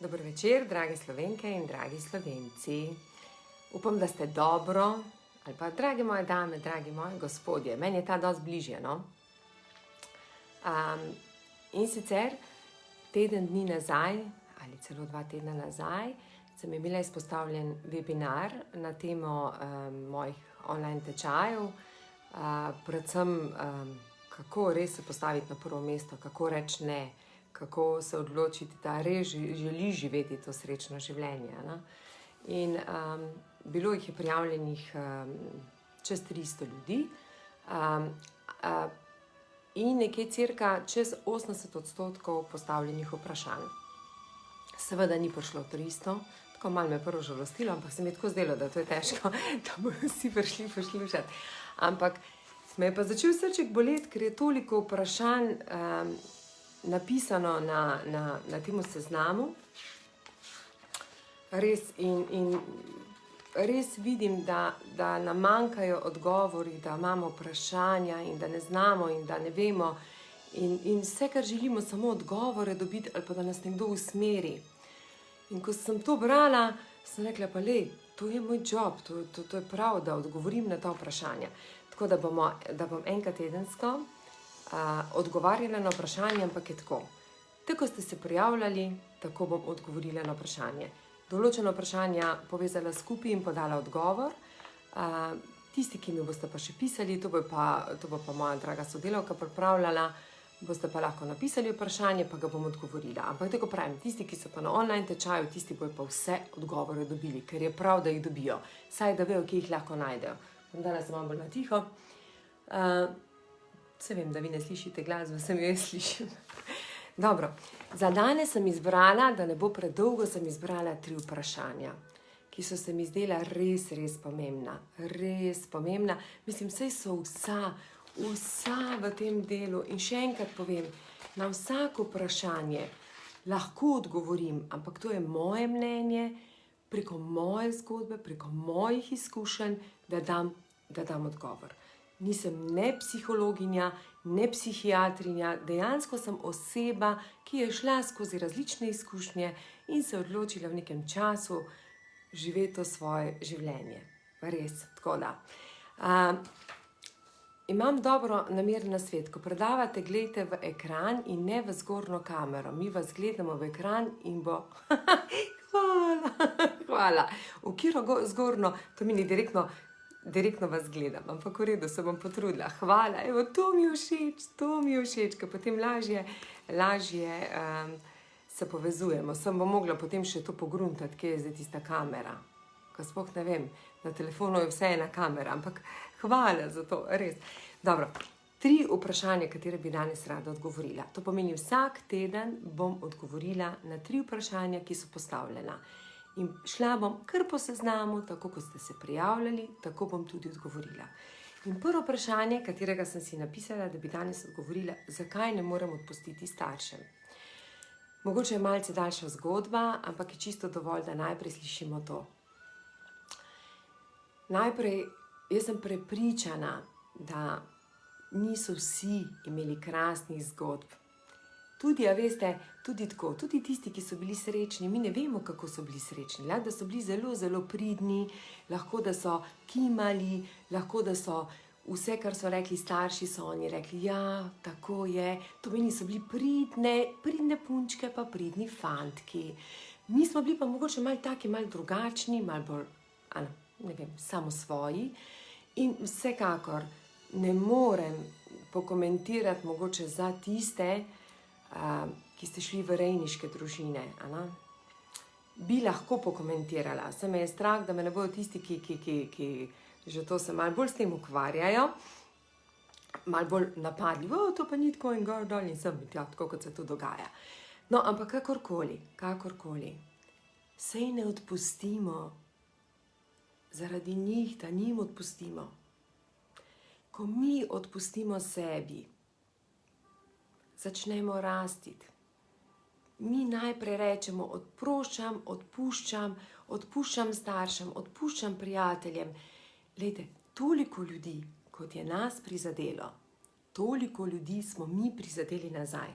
Dober večer, drage Slovenke in dragi Slovenci. Upam, da ste dobro, ali pa drage moje dame, dragi moji gospodje. Meni je ta dosti bližje, no? In sicer teden dni nazaj, ali celo 2 tedna nazaj, sem imela izpostavljen webinar na temo mojih online tečajev, predvsem kako res se postaviti na prvo mesto, kako reči ne, kako se odločiti, da res želi živeti to srečno življenje. Ne? In bilo jih je prijavljenih čez 300 ljudi in nekje cirka čez 80% postavljenih vprašanj. Seveda ni prišlo 300, tako malo me prvo žalostilo, ampak se mi je tako zdelo, da to je težko, da bodo vsi prišli poslušati. Ampak me je pa začel srček boleti, ker je toliko vprašanj napisano na temu seznamu. Res in res vidim, da nam manjkajo odgovori, da imamo vprašanja in da ne znamo in da ne vemo. In vse, kar želimo, samo odgovore dobiti ali pa da nas nekdo usmeri. In ko sem to brala, sem rekla, pa to je moj job, to je prav, da odgovorim na ta vprašanja. Tako da bom enkrat tedensko odgovarjala na vprašanje, ampak je tako. Tako ste se prijavljali, tako bom odgovorila na vprašanje. Določeno vprašanja povezala skupaj in podala odgovor. Tisti, ki mi boste pa še pisali, to bo pa moja draga sodelavka pripravljala, boste pa lahko napisali vprašanje, pa ga bom odgovorila. Ampak tako pravim, tisti, ki so pa na online tečaju, tisti bojo pa vse odgovore dobili, ker je prav, da jih dobijo. Saj da vejo, kje jih lahko najdejo. Danes sem bolj na tiho. Se vem, da vi ne slišite glasbe, sem jo jaz slišim. Dobro, za danes sem izbrala, da ne bo predolgo, sem izbrala 3 vprašanja, ki so se mi zdela res, res pomembna. Res pomembna. Mislim, saj so vsa v tem delu. In še enkrat povem, na vsako vprašanje lahko odgovorim, ampak to je moje mnenje, preko moje zgodbe, preko mojih izkušenj, da dam odgovor. Nisem ne psihologinja, ne psihiatrinja, dejansko sem oseba, ki je šla skozi različne izkušnje in se odločila v nekem času živeti to svoje življenje. Res, tako da. Imam dobro nameren nasvet, ko predavate, gledajte v ekran in ne v zgornjo kamero. Mi vas gledamo v ekran in bo... Hvala. V kiro zgornjo, to mi ni direktno vas gledam, ampak v redu, se bom potrudila. Hvala, evo, to mi je všeč, ker potem lažje se povezujemo. Sem bom mogla potem še to pogruntati, kje je zdaj tista kamera. Ko sploh ne vem, na telefonu je vse ena kamera, ampak hvala za to, res. Dobro, 3 vprašanja, katere bi danes rada odgovorila. To pomeni, vsak teden bom odgovorila na 3 vprašanja, ki so postavljena. In šla bom kar po seznamu, tako kot ste se prijavljali, tako bom tudi odgovorila. In prvo vprašanje, katerega sem si napisala, da bi danes odgovorila, zakaj ne morem odpustiti staršem. Mogoče je malce daljša zgodba, ampak je čisto dovolj, da najprej slišimo to. Najprej, jaz sem prepričana, da niso vsi imeli krasnih zgodb. Tudi, a veste, tudi tako, tudi tisti, ki so bili srečni, mi ne vemo, kako so bili srečni. Lahko, da so bili zelo, zelo pridni, lahko, da so kimali, lahko, da so vse, kar so rekli starši, so oni rekli, ja, tako je. To meni so bili pridne punčke, pa pridni fantki. Mi smo bili pa mogoče malo taki, malo drugačni, malo bolj, ne vem, samo svoji. In vsekakor ne morem pokomentirati mogoče za tiste, ki ste šli v rejniške družine. Bi lahko pokomentirala. Se me je strah, da me ne bodo tisti, ki že to se malo bolj s tem ukvarjajo, malo bolj napadli. To pa ni tako in gor dol in sem, tako kot se to dogaja. No, ampak kakorkoli. Sej ne odpustimo zaradi njih, da njim odpustimo. Ko mi odpustimo sebi, začnemo rastiti. Mi najprej rečemo, odpuščam staršem, odpuščam prijateljem. Glejte, toliko ljudi, kot je nas prizadelo, toliko ljudi smo mi prizadeli nazaj.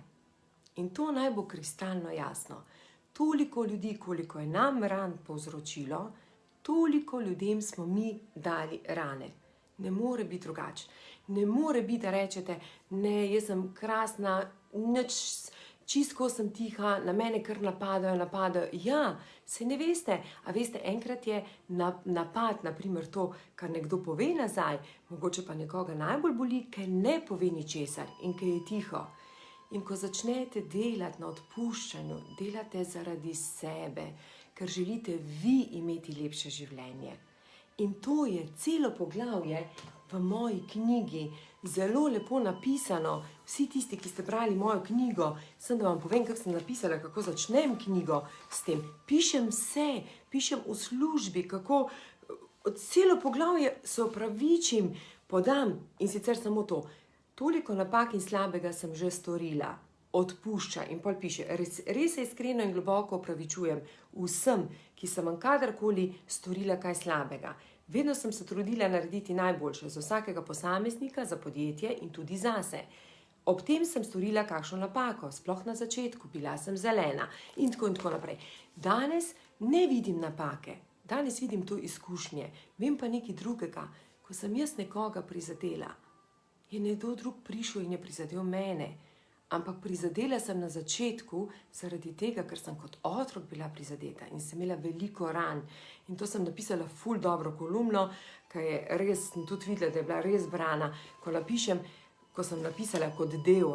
In to naj bo kristalno jasno. Toliko ljudi, koliko je nam ran povzročilo, toliko ljudem smo mi dali rane. Ne more biti drugače. Ne more biti, da rečete, ne, jaz sem krasna, nič, čisto sem tiha, na mene kar napadajo. Ja, se ne veste, a veste, enkrat je napad, naprimer to, kar nekdo pove nazaj, mogoče pa nekoga najbolj boli, ker ne pove ničesar in ker je tiho. In ko začnete delati na odpuščanju, delate zaradi sebe, ker želite vi imeti lepše življenje. In to je celo poglavje v moji knjigi, zelo lepo napisano. Vsi tisti, ki ste brali mojo knjigo, sem da vam povem, kako sem napisala, kako začnem knjigo s tem. Pišem vse, pišem v službi, kako celo poglavje se opravičim, podam in sicer samo to. Toliko napak in slabega sem že storila, odpušča in pol piše, res se iskreno in globoko opravičujem vsem, ki sem vam kadarkoli storila kaj slabega. Vedno sem se trudila narediti najboljše za vsakega posameznika, za podjetje in tudi zase. Ob tem sem storila kakšno napako, sploh na začetku, bila sem zelena in tako naprej. Danes ne vidim napake, danes vidim to izkušnje, vem pa nekaj drugega. Ko sem jaz nekoga prizadela, je nekdo drug prišel in je prizadel mene. Ampak prizadela sem na začetku zaradi tega, ker sem kot otrok bila prizadeta in sem imela veliko ran. In to sem napisala ful dobro kolumno, ki je res, sem tudi videla, da je bila res brana. Ko sem napisala kot del,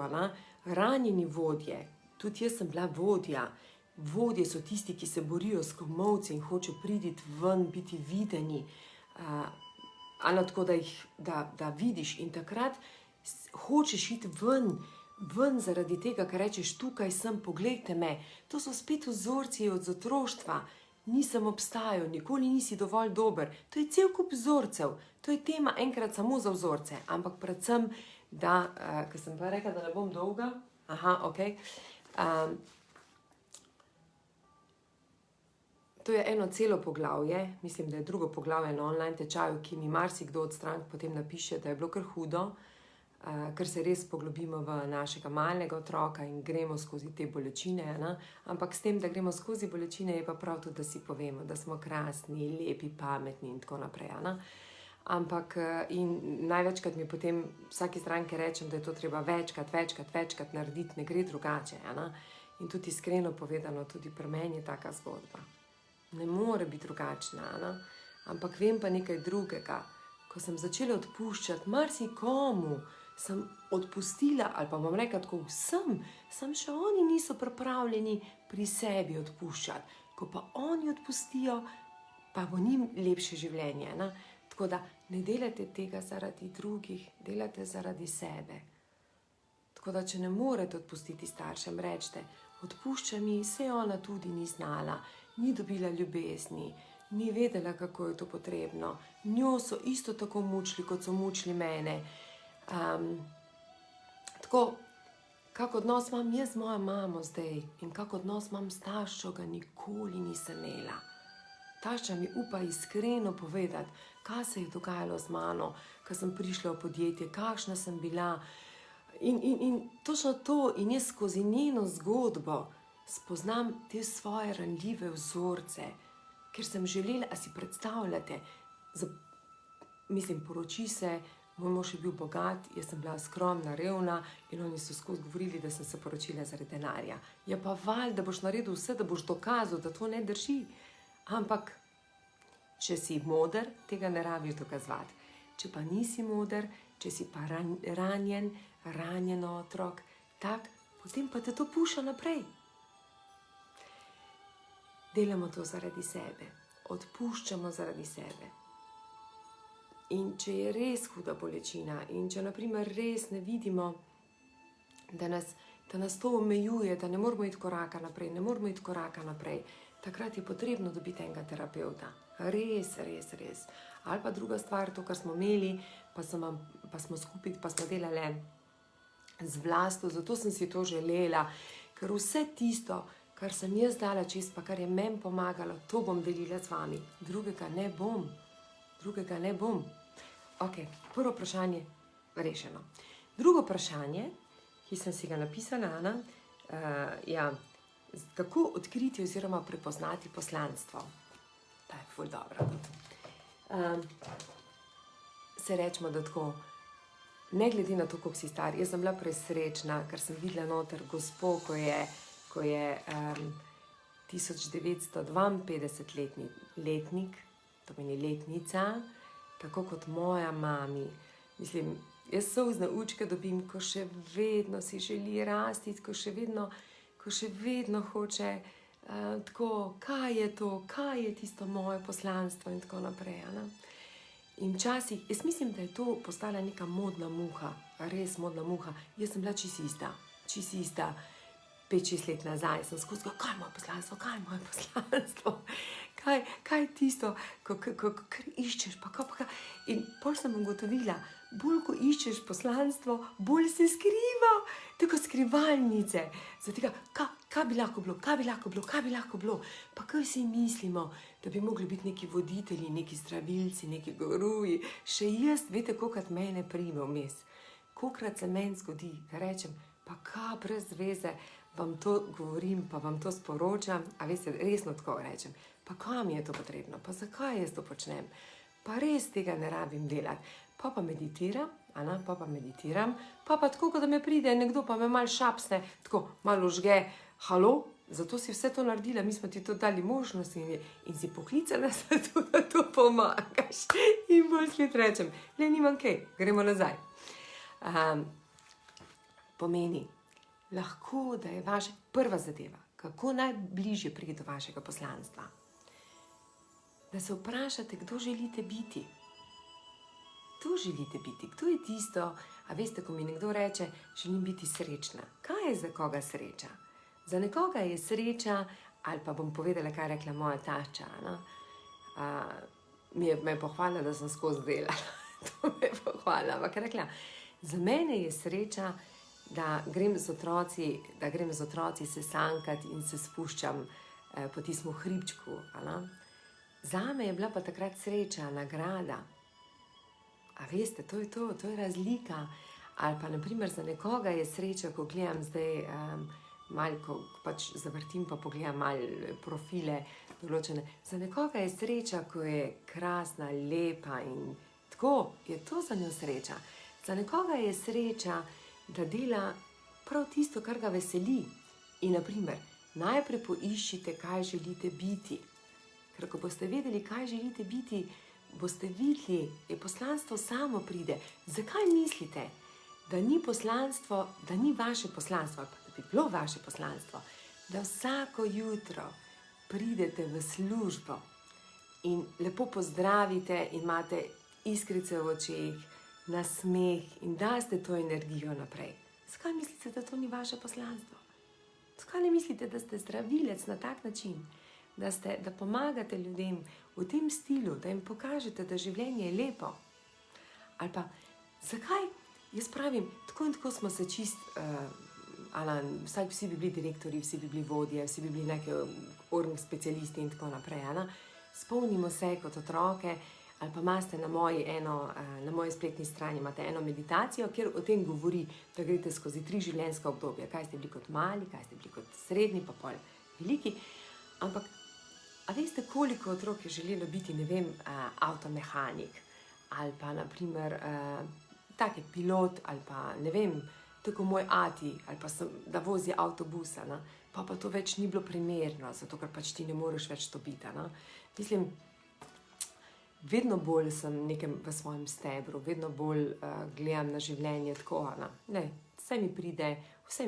ranjeni vodje, tudi jaz sem bila vodja. Vodje so tisti, ki se borijo s komolci in hočejo priti ven, biti videni. Tako da vidiš in takrat hočeš iti ven zaradi tega, ker rečeš, tukaj sem, poglejte me. To so spet vzorci od otroštva. Nisem obstajal, nikoli nisi dovolj dober. To je cel kup vzorcev. To je tema enkrat samo za vzorce. Ampak predvsem, ker sem pa rekla, da ne bom dolga. To je eno celo poglavje, mislim, da je drugo poglavje na online tečaju, ki mi marsikdo od strank potem napiše, da je bilo kar hudo, ker se res poglobimo v našega malnega otroka in gremo skozi te bolečine. Ampak s tem, da gremo skozi bolečine, je pa prav tudi, da si povemo, da smo krasni, lepi, pametni in tako naprej. Ampak in največkrat mi potem vsaki stranki rečem, da je to treba večkrat narediti, ne gre drugače. In tudi iskreno povedano, tudi pri meni je taka zgodba. Ne more biti drugačna, ampak vem pa nekaj drugega. Ko sem začela odpuščati marsikomu, sem odpustila, ali pa bom rekla tako vsem, samo še oni niso pripravljeni pri sebi odpuščati. Ko pa oni odpustijo, pa bo njim lepše življenje. Tako da ne delate tega zaradi drugih, delate zaradi sebe. Tako da, če ne morete odpustiti staršem, rečete, odpušča mi, saj ona tudi ni znala, ni dobila ljubezni, ni vedela, kako je to potrebno. Njo so isto tako mučili, kot so mučili mene. Tako, kak odnos imam jaz z mojo mamo zdaj in kak odnos imam s taščo, ga nikoli nisem imela. Tašča mi upa iskreno povedati, kaj se je dogajalo z mano, ko sem prišla v podjetje, kakšna sem bila. In točno to, in jaz skozi njeno zgodbo spoznam te svoje ranljive vzorce, ker sem želela, a si predstavljate, poroči se, moj mož je bil bogat, jaz sem bila skromna, revna in oni so skozi govorili, da sem se poročila zaradi denarja. Ja pa valjda boš naredil vse, da boš dokazal, da to ne drži. Ampak, če si moder, tega ne rabiš dokazovati. Če pa nisi moder, če si pa ranjen otrok, potem pa te to puša naprej. Delamo to zaradi sebe, odpuščamo zaradi sebe. In če je res huda bolečina in če naprimer res ne vidimo, da nas to omejuje, da ne moramo iti koraka naprej, takrat je potrebno dobiti enega terapeuta. Res. Ali pa druga stvar, to, kar smo imeli, pa smo skupaj, pa smo delali z Vlasto, zato sem si to želela, ker vse tisto, kar sem jaz dala čez, pa kar je meni pomagalo, to bom delila z vami. Drugega ne bom. Ok, prvo vprašanje rešeno. Drugo vprašanje, ki sem si ga napisala, kako odkriti oziroma prepoznati poslanstvo. To je ful dobro. Se rečemo, da tako, ne glede na to, koliko si star, jaz sem bila presrečna, ker sem videla noter gospo, ko je 1952 letnik, to meni letnica, tako kot moja mami. Mislim, jaz solzne učke dobim, ko še vedno si želi rasti, ko še vedno hoče tako, kaj je to, kaj je tisto moje poslanstvo in tako naprej. Ne? In včasih, jaz mislim, da je to postala neka modna muha, res modna muha. Jaz sem bila čisto ista, 5-6 let nazaj sem skozi, kaj je moje poslanstvo, kaj tisto, ko iščeš, pa. In potem sem ugotovila, bolj ko iščeš poslanstvo, bolj se skriva, tako skrivalnice. Zato kaj bi lahko bilo, pa kaj vsi mislimo, da bi mogli biti neki voditelji, neki zdravilci, neki guruji. Še jaz, veste, kolikrat mene prime vmes. Kolikrat se meni zgodi, da rečem, pa kaj brez veze vam to govorim, pa vam to sporočam, a veste, resno tako rečem, pa kaj mi je to potrebno, pa zakaj jaz to počnem, pa res tega ne rabim delati. Pa meditiram, pa tako, da me pride nekdo, pa me malo šapsne, tako malo žge, halo, zato si vse to naredila, mi smo ti to dali možnost in si poklicala zato, da to pomagaš. In bolj spet rečem, le nimam kaj, gremo nazaj. Pomeni, lahko, da je vaša prva zadeva, kako najbližje priti do vašega poslanstva. Da se vprašate, kdo želite biti. Kdo želite biti? Kdo je tisto, a veste, ko mi nekdo reče, želim biti srečna. Kaj je za koga sreča? Za nekoga je sreča, ali pa bom povedala, kaj je rekla moja tašča. Me je pohvalila, da sem skozi delala. To me je pohvalila. Ampak je rekla, za mene je sreča, da grem z otroci se sankati in se spuščam po tistem hribčku. Zame je bila pa takrat sreča, nagrada. A veste, to je razlika. Ali pa, naprimer, za nekoga je sreča, ko gledam zdaj, malo, ko pač zavrtim, pa pogledam malo profile določene. Za nekoga je sreča, ko je krasna, lepa in tako, je to za njo sreča. Za nekoga je sreča, da dela prav tisto, kar ga veseli. In, naprimer, najprej poiščite, kaj želite biti. Ker ko boste vedeli, kaj želite biti, boste videli, je poslanstvo samo pride. Zakaj mislite, da ni poslanstvo, da ni vaše poslanstvo, da bi bilo vaše poslanstvo, da vsako jutro pridete v službo in lepo pozdravite in imate iskrice v očeh, nasmeh in daste to energijo naprej? Zakaj mislite, da to ni vaše poslanstvo? Zakaj ne mislite, da ste zdravilec na tak način? Da pomagate ljudem v tem stilu, da jim pokažete, da življenje je lepo. Ali pa, zakaj, jaz pravim, tako in tako smo se vsi bi bili direktori, vsi bi bili vodje, vsi bi bili neki specialisti in tako naprej. Spomnimo se kot otroke, ali pa imate na moji spletni strani imate eno meditacijo, kjer o tem govori, da greste skozi 3 življenjska obdobja, kaj ste bili kot mali, kaj ste bili kot srednji, pa pol veliki. Ampak, a veste, koliko otrok je želelo biti, ne vem, avtomehanik, ali pa, naprimer, tak je pilot, ali pa, ne vem, tako moj ati, ali pa da vozi avtobusa, pa to več ni bilo primerno, zato ker pač ti ne moreš več to biti. Mislim, vedno bolj sem nekem v svojem stebru, vedno bolj gledam na življenje tako, vse mi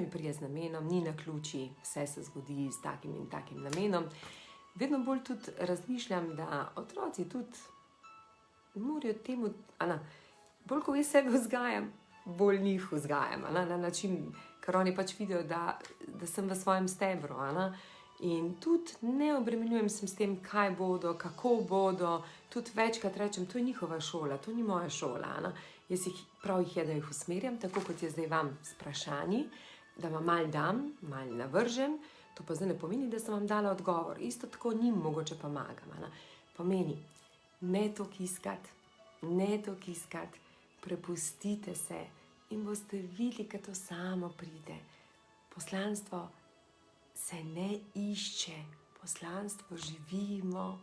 pride z namenom, ni naključij, vse se zgodi s takim in takim namenom. Vedno bolj tudi razmišljam, da otroci tudi morajo temu, bolj ko jaz sebe vzgajam, bolj njih vzgajam, na način, ker oni pač vidijo, da sem v svojem stebru. In tudi ne obremenjujem se s tem, kaj bodo, kako bodo, tudi večkrat rečem, to je njihova šola, to ni moja šola. Jaz prav jih je, da jih usmerjam, tako kot je zdaj vam s vprašanji, da vam malo dam, malo navržem. To pa zdaj ne pomeni, da sem vam dala odgovor. Isto tako njim mogoče pomagam. Pomeni, ne toliko iskati, prepustite se in boste videli, kaj to samo pride. Poslanstvo se ne išče, poslanstvo živimo,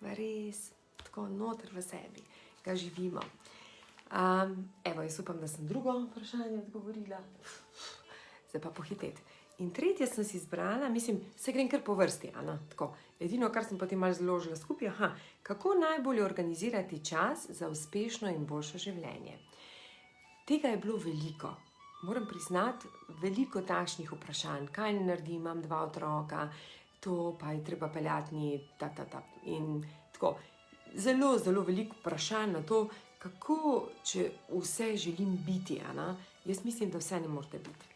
res, tako noter v sebi, ga živimo. Evo, jaz upam, da sem drugo vprašanje odgovorila. Zdaj pa pohiteti. In tretje sem si izbrala, mislim, se grem kar po vrsti, tako. Edino, kar sem potem malo zložila skupaj, kako najbolje organizirati čas za uspešno in boljše življenje. Tega je bilo veliko. Moram priznati, veliko takšnih vprašanj. Kaj ne naredim, imam 2 otroka, to pa je treba peljati in tako. Zelo, zelo veliko vprašanj na to, kako, če vse želim biti, Jaz mislim, da vse ne morate biti.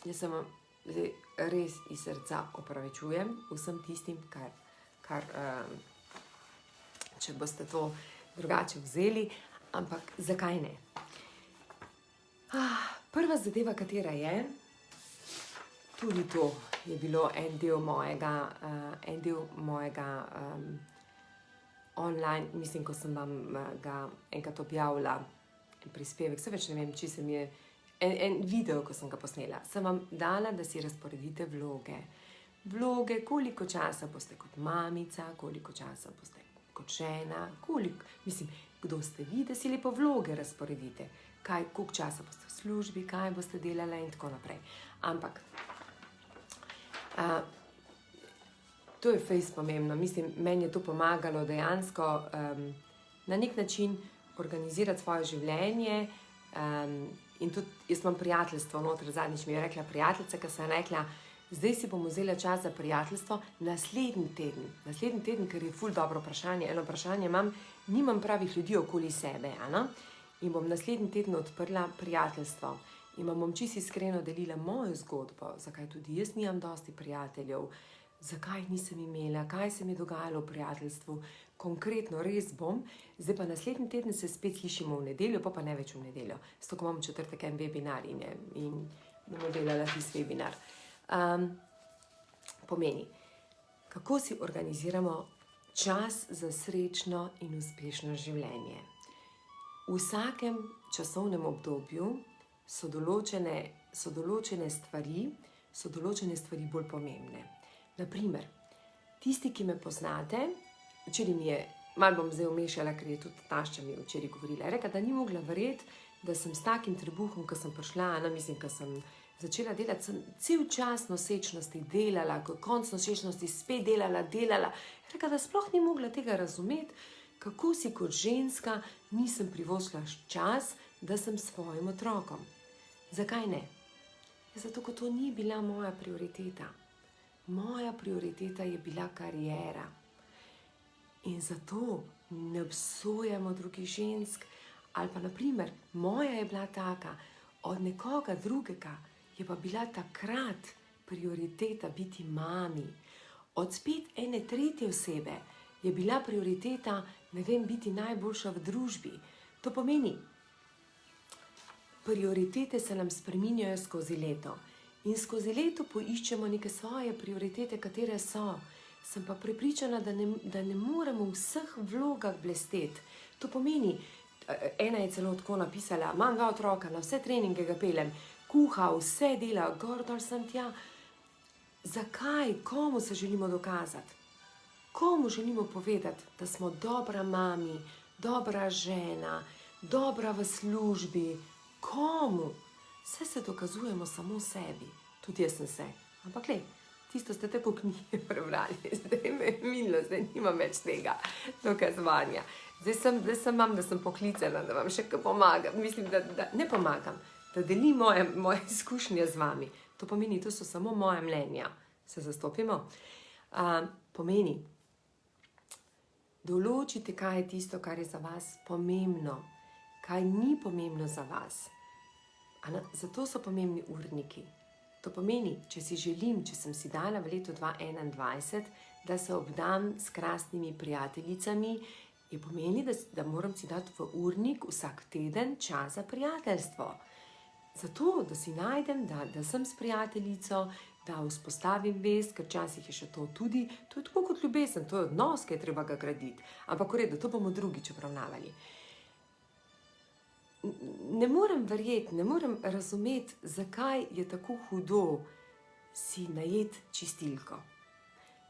Jaz se vam zdaj res iz srca opravičujem vsem tistim, kar če boste to drugače vzeli, ampak zakaj ne? Prva zadeva, katera je, tudi to je bilo en del mojega online, mislim, ko sem vam ga enkrat objavila, en prispevek, se več ne vem, če se mi je, en video, ko sem ga posnela, sem vam dala, da si razporedite vloge. Vloge, koliko časa boste kot mamica, koliko časa boste kot žena, kdo ste vi, da si lepo vloge razporedite. Koliko časa boste v službi, kaj boste delala in tako naprej. Ampak, to je fejst pomembno. Mislim, meni je to pomagalo dejansko na nek način organizirati svoje življenje in tudi jaz imam prijateljstvo noter, zadnjič mi je rekla prijateljica, ki sem rekla, zdaj si bom vzela čas za prijateljstvo naslednji teden, ker je ful dobro vprašanje, eno vprašanje imam, nimam pravih ljudi okoli sebe, in bom naslednji teden odprla prijateljstvo in vam bom čisto iskreno delila mojo zgodbo, zakaj tudi jaz nimam dosti prijateljev, zakaj nisem imela, kaj se mi je dogajalo v prijateljstvu, konkretno res bom, zdaj pa naslednji teden se spet slišimo v nedeljo, pa ne več v nedeljo, zato ko imam v četrtek en webinar in bomo delala tisti webinar. Pomeni, kako si organiziramo čas za srečno in uspešno življenje. V vsakem časovnem obdobju so določene stvari bolj pomembne. Naprimer, tisti, ki me poznate, včeraj mi je, malo bom zdaj umešala, ker je tudi tašča mi včeraj govorila, rekla, da ni mogla verjeti, da sem s takim trebuhom, ko sem prišla, ko sem začela delati, sem cel čas nosečnosti delala, konc nosečnosti spet delala, rekla, da sploh ni mogla tega razumeti, kako si kot ženska nisem privoščila čas, da sem s svojim otrokom. Zakaj ne? Zato, ker to ni bila moja prioriteta. Moja prioriteta je bila kariera. In zato ne obsojamo drugih žensk, ali pa naprimer, moja je bila taka, od nekoga drugega je pa bila takrat prioriteta biti mami. Od spet ene tretje osebe je bila prioriteta, biti najboljša v družbi. To pomeni, prioritete se nam spreminjajo skozi leto. In skozi leto poiščemo neke svoje prioritete, katere so. Sem pa prepričana, da ne moremo v vseh vlogah blesteti. To pomeni, ena je celo tako napisala, imam 2 otroka, na vse treninge ga peljem, kuha, vse dela, gor dol sem tja. Zakaj? Komu se želimo dokazati? Komu želimo povedati, da smo dobra mami, dobra žena, dobra v službi? Komu? Vse se dokazujemo samo sebi. Tudi jaz sem se. Ampak glej, tisto ste tako knjige prebrali. Zdaj me je minilo, zdaj nimam več tega dokazovanja. Zdaj sem vam, da sem poklicana, da vam še kaj pomagam. Mislim, da ne pomagam, da delim moje izkušnje z vami. To pomeni, to so samo moje mnenja. Se zastopimo? Pomeni, določite, kaj je tisto, kar je za vas pomembno, kaj ni pomembno za vas. Zato so pomembni urniki. To pomeni, če sem si dala v letu 2021, da se obdam s krasnimi prijateljicami, je pomeni, da moram si dati v urnik vsak teden čas za prijateljstvo. Zato, da si najdem, da sem s prijateljico, da vzpostavim vez, ker včasih je še to tudi, to je tako kot ljubezen, to je odnos, ki je treba ga graditi. Ampak v redu, to bomo drugič obravnavali. Ne morem verjeti, ne morem razumeti, zakaj je tako hudo, si najet čistilko?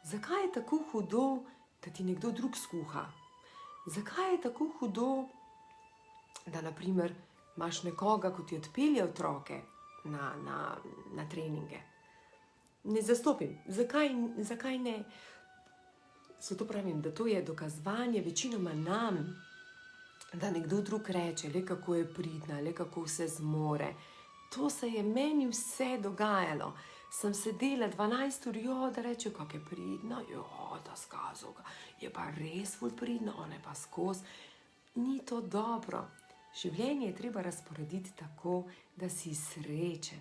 Zakaj je tako hudo, da ti nekdo drug skuha? Zakaj je tako hudo, da naprimer imaš nekoga, ko ti odpelje otroke na treninge? Ne zastopim. Zakaj ne? Zato pravim, da to je dokazovanje večinoma nam, da nekdo drug reče, le kako je pridna, le kako vse zmore. To se je meni vse dogajalo. Sem sedela 12 ur, da reče, kako je pridna, ta skazovka je pa res ful pridna, ona je pa skozi. Ni to dobro. Življenje je treba razporediti tako, da si srečen.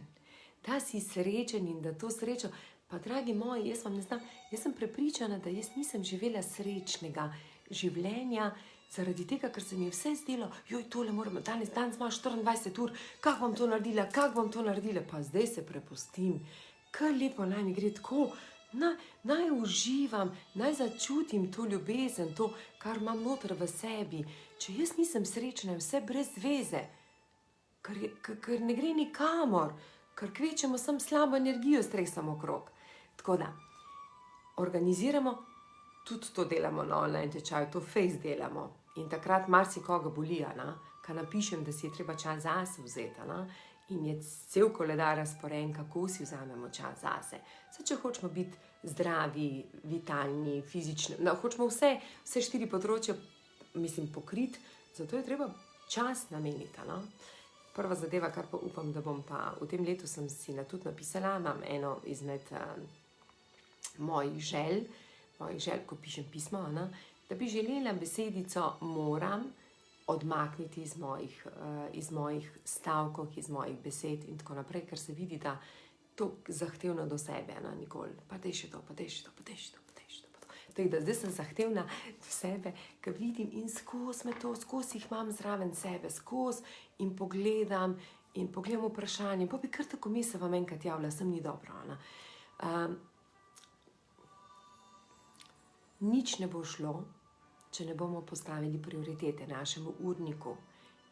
Da si srečen in da to srečo, pa dragi moji, jaz vam ne znam, jaz sem prepričana, da jaz nisem živela srečnega življenja, zaradi tega, ker se mi je vse zdelo, tole moramo, danes imaš 24 ur, kako bom to naredila, pa zdaj se prepustim, kar lepo naj mi gre tako, naj uživam, naj začutim to ljubezen, to, kar imam noter v sebi. Če jaz nisem srečna, je vse brez veze, ker ne gre nikamor, ker kvečemo sam slabo energijo stresamo okrog. Tako da, organiziramo, tudi to delamo na online tečaju, to face delamo. In takrat marsikoga boli, ko napišem, da si je treba čas zase vzeti. In je cel koledar razporejen, kako si vzamemo čas zase. Če hočemo biti zdravi, vitalni, fizični, hočemo vse 4 področja pokriti, zato je treba čas nameniti. Prva zadeva, kar pa upam, da bom pa v tem letu sem si tudi napisala, imam eno izmed mojih želj, ko pišem pismo, da bi želela besedico moram odmakniti iz mojih stavkov, iz mojih besed in tako naprej, ker se vidi, da to zahtevno do sebe, nikoli, pa dej še to. Tako da zdaj sem zahtevna do sebe, ker vidim in skozi jih imam zraven sebe, skozi in pogledam vprašanje, pa bi kar tako mi se vam enkrat javlja, sem ni dobro. Nič ne bo šlo, če ne bomo postavili prioritete našemu urniku,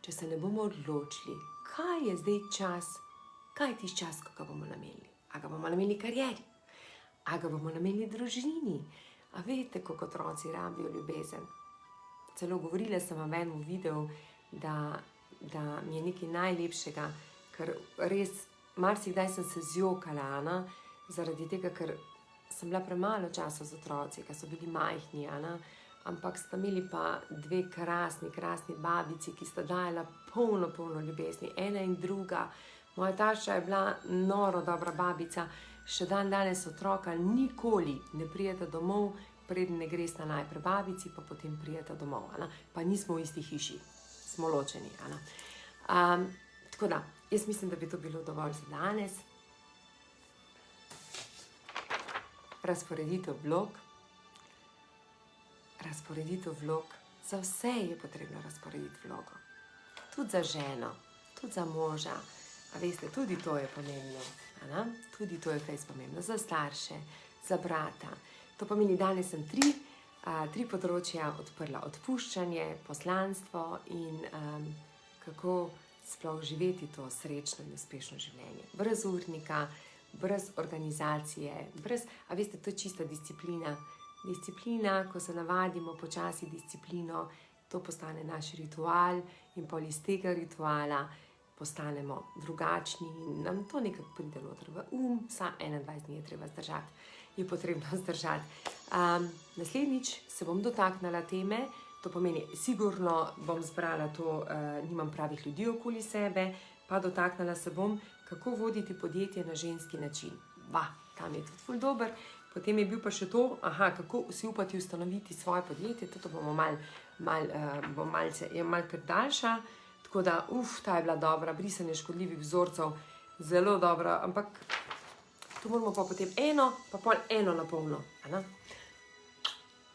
če se ne bomo odločili, kaj je zdaj čas, kaj je tisti čas, ko ga bomo namenili. A ga bomo namenili karieri, a ga bomo namenili družini. A veste, kako otroci rabijo ljubezen? Celo govorila sem vam v enem videu, da mi je nekaj najlepšega, ker res marsikdaj sem se zjokala, zaradi tega, ker sem bila premalo časa z otroci, ker so bili majhni, ampak sta imeli pa 2 krasni babici, ki sta dajala polno ljubezni, ena in druga. Moja tašča je bila noro dobra babica, še danes otroka nikoli ne prijeta domov, preden ne gresta najprej babici, pa potem prijeta domov. Pa nismo v isti hiši, smo ločeni. Tako da, jaz mislim, da bi to bilo dovolj za danes. Razporeditev vlog, za vse je potrebno razporediti vlogo. Tudi za ženo, tudi za moža. A veste, tudi to je pomembno. Tudi to je fejst pomembno. Za starše, za brata. To pomeni, danes sem 3 področja odprla. Odpuščanje, poslanstvo in kako sploh živeti to srečno in uspešno življenje. Brez urnika, brez organizacije, a veste, to je čista disciplina. Disciplina, ko se navadimo počasi disciplino, to postane naš ritual in pol iz tega rituala postanemo drugačni in nam to nekako pride noter v vsa 21 dni je treba zdržati, je potrebno zdržati. Naslednjič se bom dotaknila teme, to pomeni, sigurno bom zbrala to, nimam pravih ljudi okoli sebe, pa dotaknila se bom, kako voditi podjetje na ženski način. Tam je tudi ful dober. Potem je bil pa še to, kako si upati ustanoviti svoje podjetje, to bomo malo kar daljša. Tako da, ta je bila dobra, brisanje škodljivih vzorcev, zelo dobra, ampak tu moramo pa potem pa pol eno na polno.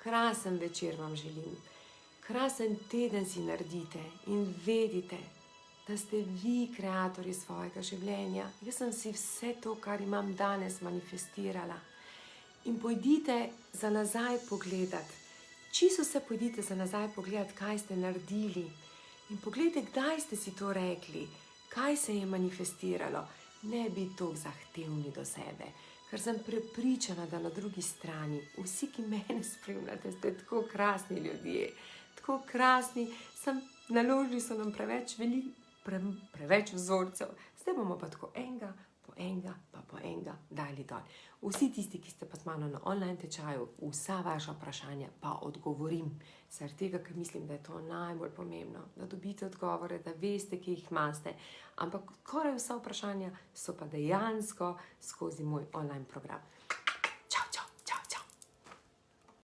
Krasen večer vam želim, krasen teden si naredite in vedite, da ste vi kreatorji svojega življenja. Jaz sem si vse to, kar imam danes, manifestirala. In pojdite za nazaj pogledati, čisto se pojdite za nazaj pogledati, kaj ste naredili. In pogledajte, kdaj ste si to rekli, kaj se je manifestiralo. Ne biti toliko zahtevni do sebe, ker sem prepričana, da na drugi strani vsi, ki mene spremljate, ste tako krasni ljudje, tako krasni, naložili so nam preveč vzorcev, zdaj bomo pa tako enega po enega dali dol. Vsi tisti, ki ste pa z mano na online tečaju, vsa vaša vprašanja pa odgovorim, zaradi tega, ker mislim, da je to najbolj pomembno, da dobite odgovore, da veste, ki jih imate, ampak skoraj vsa vprašanja so pa dejansko skozi moj online program.